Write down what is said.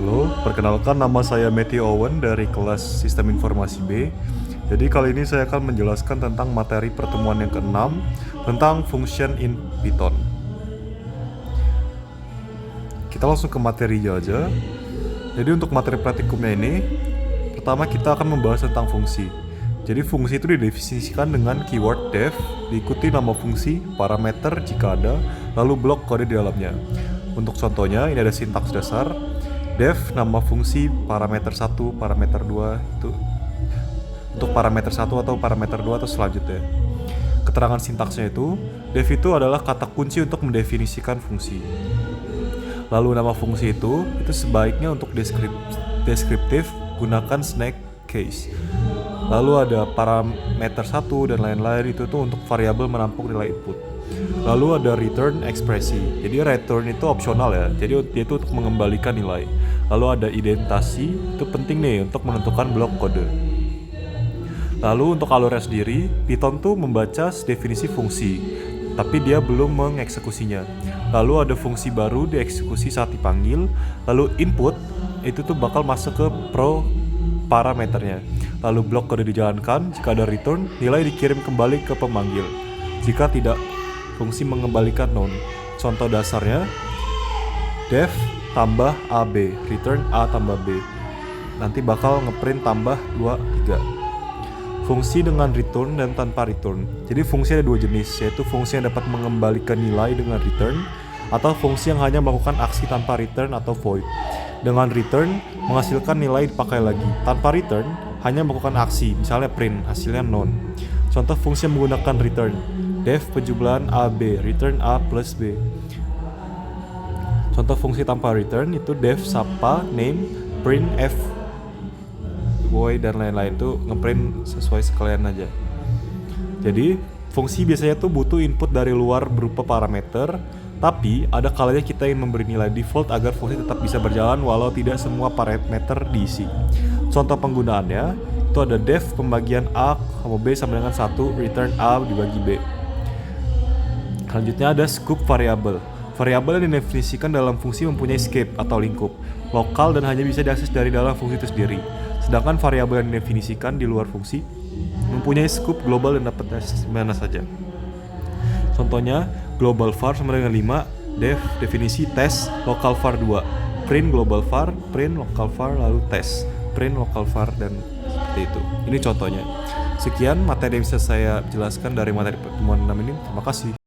Halo, perkenalkan nama saya Matthew Owen dari kelas Sistem Informasi B. Jadi kali ini saya akan menjelaskan tentang materi pertemuan yang ke-6 tentang function in Python. Kita langsung ke materi aja. Jadi untuk materi praktikumnya ini, pertama kita akan membahas tentang fungsi. Jadi fungsi itu didefinisikan dengan keyword def, diikuti nama fungsi, parameter jika ada, lalu blok kode di dalamnya. Untuk contohnya, ini ada sintaks dasar. Def nama fungsi parameter 1, parameter 2 itu untuk parameter 1 atau parameter 2 atau selanjutnya. Keterangan sintaksnya itu, def itu adalah kata kunci untuk mendefinisikan fungsi. Lalu nama fungsi itu sebaiknya untuk deskriptif gunakan snake case. Lalu ada parameter 1 dan lain-lain itu tuh untuk variabel menampung nilai input. Lalu ada return ekspresi. Jadi return itu opsional ya. Jadi dia itu untuk mengembalikan nilai. Lalu ada identasi, itu penting nih untuk menentukan blok kode. Lalu untuk alurnya sendiri, Python tuh membaca definisi fungsi, tapi dia belum mengeksekusinya. Lalu ada fungsi baru dieksekusi saat dipanggil. Lalu input itu tuh bakal masuk ke parameternya. Lalu blok kode dijalankan. Jika ada return, nilai dikirim kembali ke pemanggil. Jika tidak, fungsi mengembalikan none. Contoh dasarnya def tambah AB, return A tambah B. Nanti bakal ngeprint tambah 2, 3. Fungsi dengan return dan tanpa return. Jadi fungsi ada dua jenis, yaitu fungsi yang dapat mengembalikan nilai dengan return, atau fungsi yang hanya melakukan aksi tanpa return atau void. Dengan return menghasilkan nilai dipakai lagi. Tanpa return hanya melakukan aksi, misalnya print, hasilnya none. Contoh fungsi yang menggunakan return. Def penjumlahan AB, return A plus B. Contoh fungsi tanpa return itu def sapa, name, print f, boy dan lain-lain, tuh ngeprint sesuai sekalian aja. Jadi fungsi biasanya tuh butuh input dari luar berupa parameter, tapi ada kalanya kita ingin memberi nilai default agar fungsi tetap bisa berjalan walau tidak semua parameter diisi. Contoh penggunaannya itu ada def pembagian A, B sama dengan 1, return A dibagi B. Selanjutnya ada scope variable. Variabel yang didefinisikan dalam fungsi mempunyai scope atau lingkup lokal dan hanya bisa diakses dari dalam fungsi itu sendiri. Sedangkan variabel yang didefinisikan di luar fungsi mempunyai scope global dan dapat diakses mana saja. Contohnya global var sama dengan 5, def definisi tes local var 2, print global var, print local var, lalu tes, print local var, dan seperti itu. Ini contohnya. Sekian materi yang bisa saya jelaskan dari materi pertemuan 6 ini. Terima kasih.